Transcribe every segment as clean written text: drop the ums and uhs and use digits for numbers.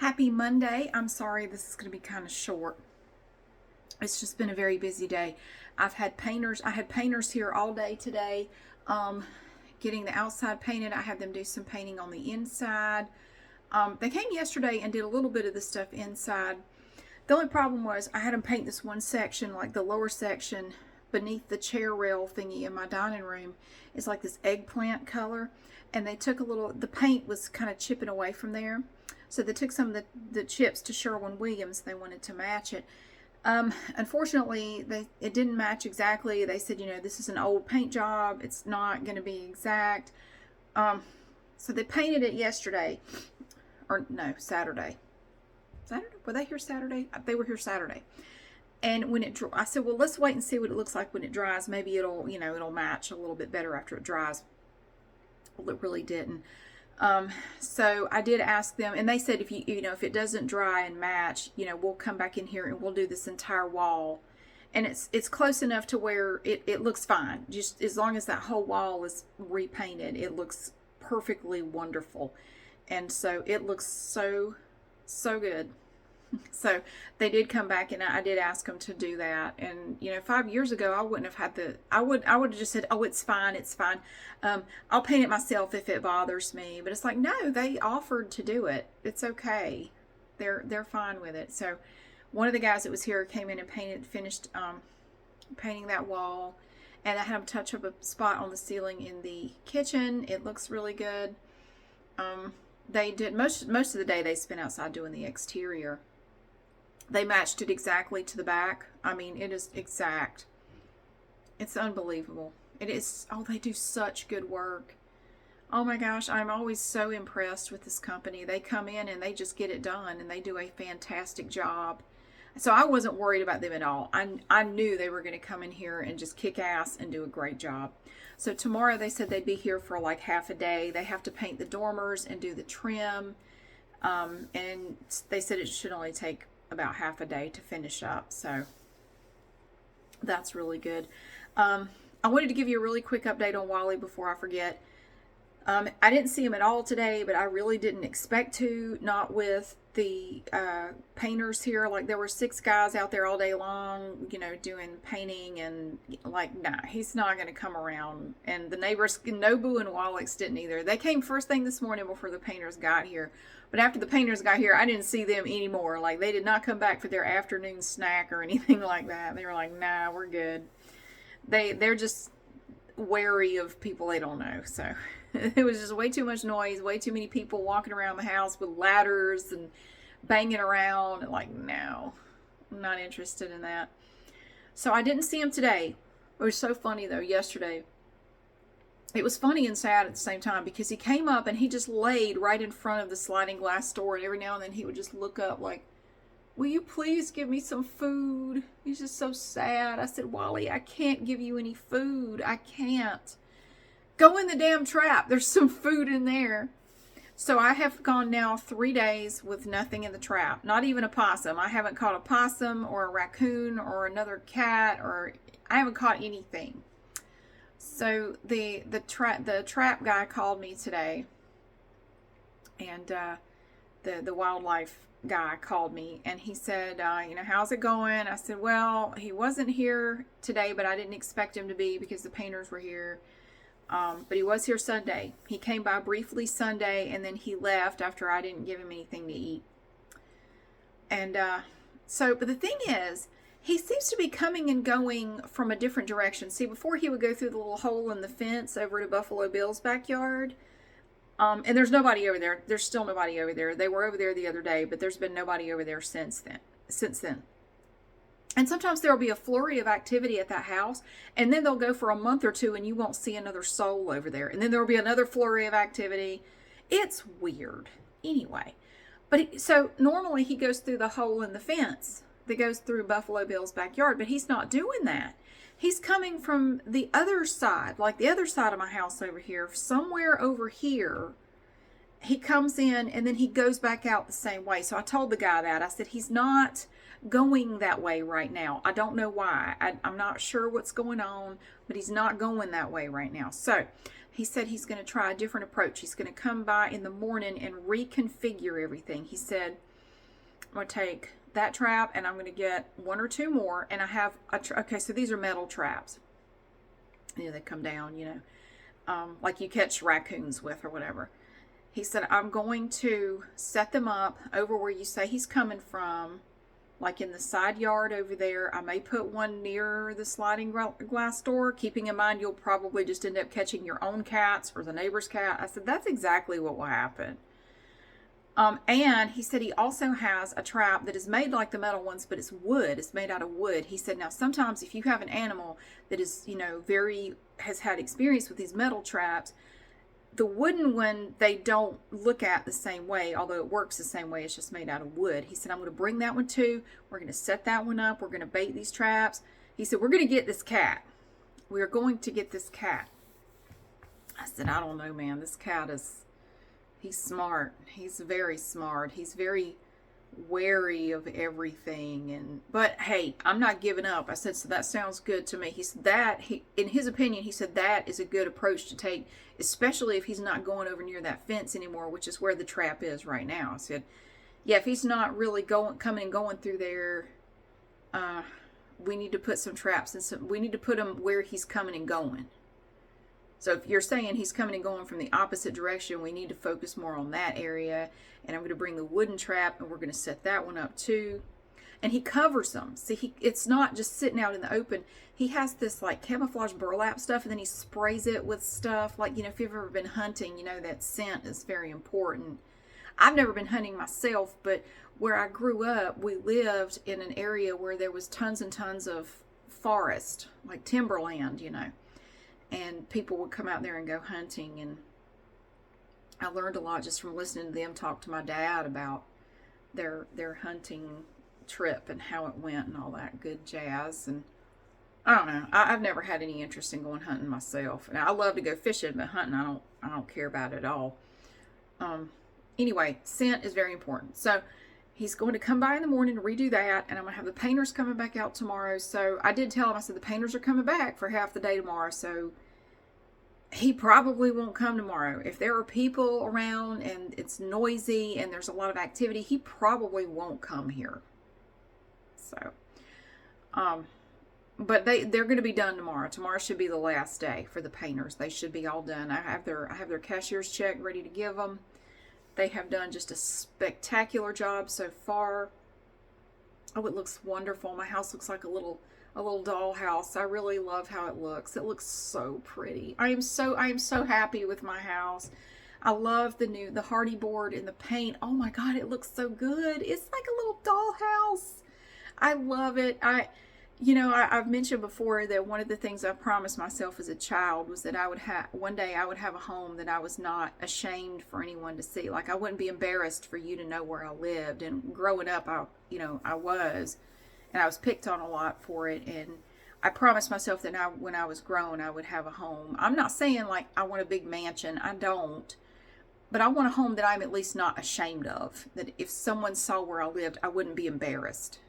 Happy Monday. I'm sorry this is going to be kind of short. It's just been a very busy day. I had painters here all day today, getting the outside painted. I had them do some painting on the inside. They came yesterday and did a little bit of the stuff inside. The only problem was I had them paint this one section, like the lower section beneath the chair rail thingy in my dining room. It's like this eggplant color, and they took the paint was kind of chipping away from there. So they took some of the chips to Sherwin-Williams. They wanted to match it. Unfortunately, it didn't match exactly. They said, this is an old paint job. It's not going to be exact. So they painted it yesterday. Or no, Saturday. Saturday? Were they here Saturday? They were here Saturday. And when I said, well, let's wait and see what it looks like when it dries. Maybe it'll match a little bit better after it dries. Well, it really didn't. So I did ask them, and they said if if it doesn't dry and match, we'll come back in here and we'll do this entire wall. And it's close enough to where it looks fine. Just as long as that whole wall is repainted, it looks perfectly wonderful. And so it looks so good. So they did come back, and I did ask them to do that. And 5 years ago, I wouldn't have had I would have just said, oh, it's fine. I'll paint it myself if it bothers me. But it's like, no, they offered to do it. It's okay. They're fine with it. So one of the guys that was here came in and finished painting that wall, and I had him touch up a spot on the ceiling in the kitchen. It looks really good. They did most of the day they spent outside doing the exterior. They matched it exactly to the back. I mean, it is exact. It's unbelievable. It is. Oh, they do such good work. Oh my gosh, I'm always so impressed with this company. They come in and they just get it done, and they do a fantastic job. So I wasn't worried about them at all. I knew they were going to come in here and just kick ass and do a great job. So tomorrow they said they'd be here for like half a day. They have to paint the dormers and do the trim. And they said it should only take about half a day to finish up. So that's really good. I wanted to give you a really quick update on Wally before I forget. I didn't see him at all today, but I really didn't expect to, not with the painters here. Like, there were 6 guys out there all day long, doing painting, and nah, he's not going to come around. And the neighbors, Nobu and Wallix, didn't either. They came first thing this morning before the painters got here. But after the painters got here, I didn't see them anymore. Like, they did not come back for their afternoon snack or anything like that. They were like, nah, we're good. They're just wary of people they don't know. So it was just way too much noise, way too many people walking around the house with ladders and banging around. Like, no, I'm not interested in that. So I didn't see him today. It was so funny though, yesterday. It was funny and sad at the same time, because he came up and he just laid right in front of the sliding glass door, and every now and then he would just look up like, will you please give me some food? He's just so sad. I said, Wally, I can't give you any food. I can't. Go in the damn trap. There's some food in there. So I have gone now 3 days with nothing in the trap. Not even a possum. I haven't caught a possum or a raccoon or another cat, or I haven't caught anything. So the trap guy called me today, and the wildlife guy called me, and he said, how's it going? I said, well, he wasn't here today, but I didn't expect him to be because the painters were here. But he was here Sunday. He came by briefly Sunday, and then he left after I didn't give him anything to eat. And but the thing is, he seems to be coming and going from a different direction. See, before he would go through the little hole in the fence over to Buffalo Bill's backyard. And there's nobody over there. There's still nobody over there. They were over there the other day, but there's been nobody over there since then. And sometimes there'll be a flurry of activity at that house, and then they'll go for a month or two and you won't see another soul over there. And then there'll be another flurry of activity. It's weird. Anyway, so normally he goes through the hole in the fence that goes through Buffalo Bill's backyard, but he's not doing that. He's coming from the other side, like the other side of my house over here, somewhere over here. He comes in and then he goes back out the same way. So I told the guy that. I said, he's not going that way right now. I don't know why. I'm not sure what's going on, but he's not going that way right now. So he said he's going to try a different approach. He's going to come by in the morning and reconfigure everything. He said I'm going to take that trap and I'm going to get one or two more. And I have, okay, so these are metal traps. You know, they come down, you know, like you catch raccoons with or whatever. He said, I'm going to set them up over where you say he's coming from, like in the side yard over there. I may put one near the sliding glass door, keeping in mind you'll probably just end up catching your own cats or the neighbor's cat. I said, that's exactly what will happen. And he said he also has a trap that is made like the metal ones, but it's wood. It's made out of wood. He said, now sometimes if you have an animal that is, you know, has had experience with these metal traps, the wooden one, they don't look at the same way, although it works the same way. It's just made out of wood. He said, I'm going to bring that one too. We're going to set that one up. We're going to bait these traps. He said, we're going to get this cat. We are going to get this cat. I said, I don't know, man. This cat he's smart. He's very smart. He's very wary of everything. But hey, I'm not giving up. I said, so that sounds good to me. He said in his opinion, he said that is a good approach to take, especially if he's not going over near that fence anymore, which is where the trap is right now. I said, yeah, if he's not really coming and going through there, we need to put some traps and we need to put him where he's coming and going. So if you're saying he's coming and going from the opposite direction, we need to focus more on that area. And I'm going to bring the wooden trap and we're going to set that one up too. And he covers them. See, it's not just sitting out in the open. He has this like camouflage burlap stuff and then he sprays it with stuff. Like, you know, if you've ever been hunting, you know that scent is very important. I've never been hunting myself, but where I grew up, we lived in an area where there was tons and tons of forest, like timberland, you know. And people would come out there and go hunting. And I learned a lot just from listening to them talk to my dad about their hunting trip and how it went and all that good jazz. And I don't know. I've never had any interest in going hunting myself. And I love to go fishing, but hunting I don't care about it at all. Anyway, scent is very important. So he's going to come by in the morning to redo that, and I'm going to have the painters coming back out tomorrow. So I did tell him, I said, the painters are coming back for half the day tomorrow, so he probably won't come tomorrow. If there are people around and it's noisy and there's a lot of activity, he probably won't come here. So, but they're going to be done tomorrow. Tomorrow should be the last day for the painters. They should be all done. I have their cashier's check ready to give them. They have done just a spectacular job so far. Oh, it looks wonderful. My house looks like a little dollhouse. I really love how it looks. It looks so pretty. I am so happy with my house. I love the hardy board and the paint. Oh my God, it looks so good. It's like a little dollhouse. I love it. I've mentioned before that one of the things I promised myself as a child was that one day I would have a home that I was not ashamed for anyone to see. Like I wouldn't be embarrassed for you to know where I lived. And growing up, I was, and I was picked on a lot for it. And I promised myself that when I was grown, I would have a home. I'm not saying like I want a big mansion. I don't. But I want a home that I'm at least not ashamed of. That if someone saw where I lived, I wouldn't be embarrassed,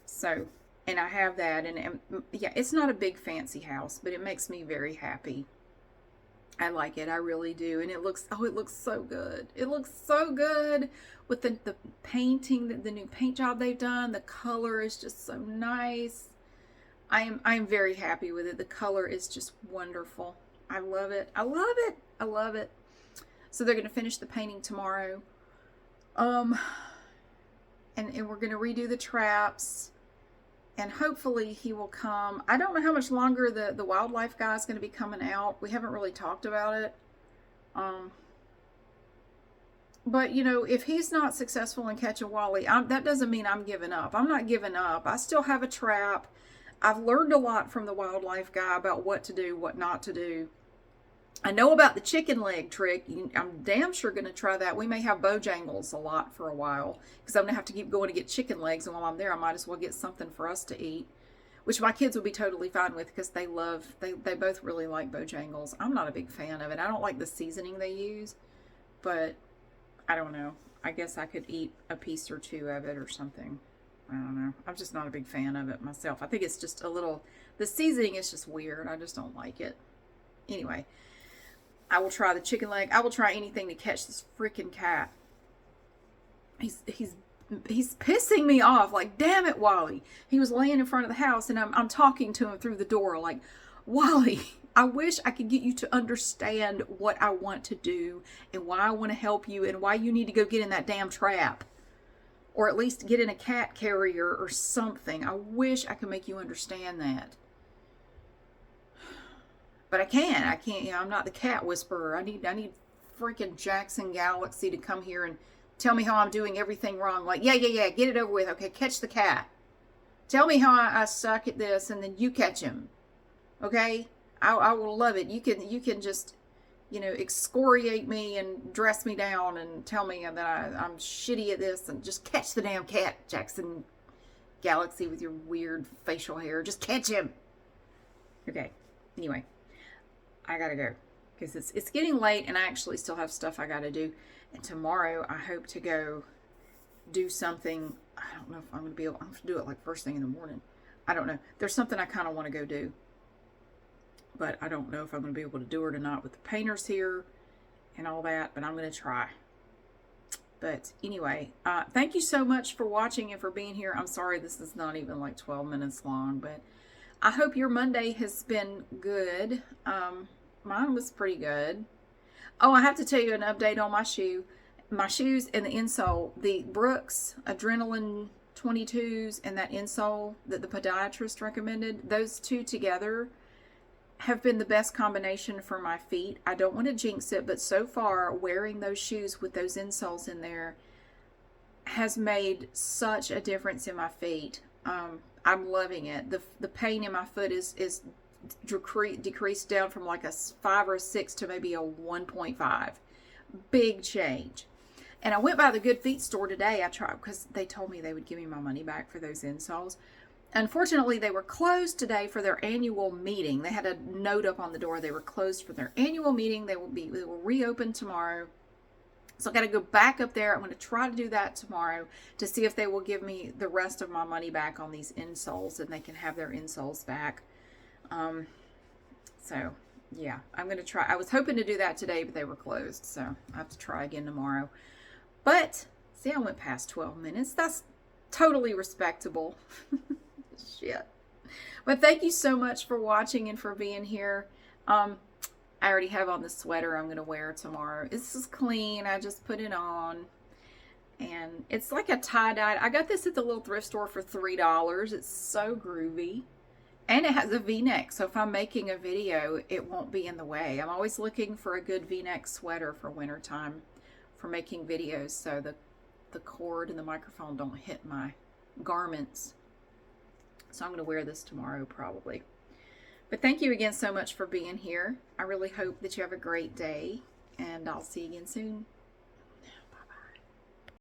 So, and I have that. And yeah, it's not a big fancy house, but it makes me very happy. I like it. I really do. And it looks so good. It looks so good with the painting, the new paint job they've done. The color is just so nice. I'm very happy with it. The color is just wonderful. I love it. I love it. I love it. So they're going to finish the painting tomorrow. And we're going to redo the traps. And hopefully he will come. I don't know how much longer the wildlife guy is going to be coming out. We haven't really talked about it. But, if he's not successful in catching Wally, that doesn't mean I'm giving up. I'm not giving up. I still have a trap. I've learned a lot from the wildlife guy about what to do, what not to do. I know about the chicken leg trick. I'm damn sure going to try that. We may have Bojangles a lot for a while because I'm going to have to keep going to get chicken legs. And while I'm there, I might as well get something for us to eat, which my kids will be totally fine with because they both really like Bojangles. I'm not a big fan of it. I don't like the seasoning they use, but I don't know. I guess I could eat a piece or two of it or something. I don't know. I'm just not a big fan of it myself. I think it's just the seasoning is just weird. I just don't like it. Anyway. I will try the chicken leg. I will try anything to catch this freaking cat. He's he's pissing me off. Like, damn it, Wally. He was laying in front of the house, and I'm talking to him through the door like, Wally, I wish I could get you to understand what I want to do and why I want to help you and why you need to go get in that damn trap. Or at least get in a cat carrier or something. I wish I could make you understand that. But I can't. I'm not the cat whisperer. I need freaking Jackson Galaxy to come here and tell me how I'm doing everything wrong. Like, yeah, get it over with. Okay, catch the cat. Tell me how I suck at this, and then you catch him. Okay? I will love it. You can just, excoriate me and dress me down and tell me that I'm shitty at this, and just catch the damn cat, Jackson Galaxy, with your weird facial hair. Just catch him. Okay. Anyway, I gotta go because it's getting late, and I actually still have stuff I gotta do. And tomorrow I hope to go do something. I don't know if I'm gonna be able. I'm gonna do it like first thing in the morning. I don't know. There's something I kind of want to go do, but I don't know if I'm going to be able to do it or not with the painters here and all that, but I'm going to try. But anyway, thank you so much for watching and for being here. I'm sorry this is not even like 12 minutes long, but I hope your Monday has been good. Mine was pretty good. Oh, I have to tell you an update on my shoe. My shoes and the insole, the Brooks Adrenaline 22s and that insole that the podiatrist recommended, those two together have been the best combination for my feet. I don't want to jinx it, but so far wearing those shoes with those insoles in there has made such a difference in my feet. I'm loving it. The pain in my foot is decreased down from like a 5 or a 6 to maybe a 1.5. Big change. And I went by the Good Feet store today. I tried because they told me they would give me my money back for those insoles. Unfortunately, they were closed today for their annual meeting. They had a note up on the door. They were closed for their annual meeting. They will reopen tomorrow. So I got to go back up there. I'm going to try to do that tomorrow to see if they will give me the rest of my money back on these insoles, and they can have their insoles back. So yeah, I'm going to try. I was hoping to do that today, but they were closed. So I have to try again tomorrow. But see, I went past 12 minutes. That's totally respectable. Shit. But thank you so much for watching and for being here. I already have on the sweater I'm going to wear tomorrow. This is clean. I just put it on. And it's like a tie-dye. I got this at the little thrift store for $3. It's so groovy. And it has a V-neck. So if I'm making a video, it won't be in the way. I'm always looking for a good V-neck sweater for wintertime for making videos, so the cord and the microphone don't hit my garments. So I'm going to wear this tomorrow probably. But thank you again so much for being here. I really hope that you have a great day, and I'll see you again soon.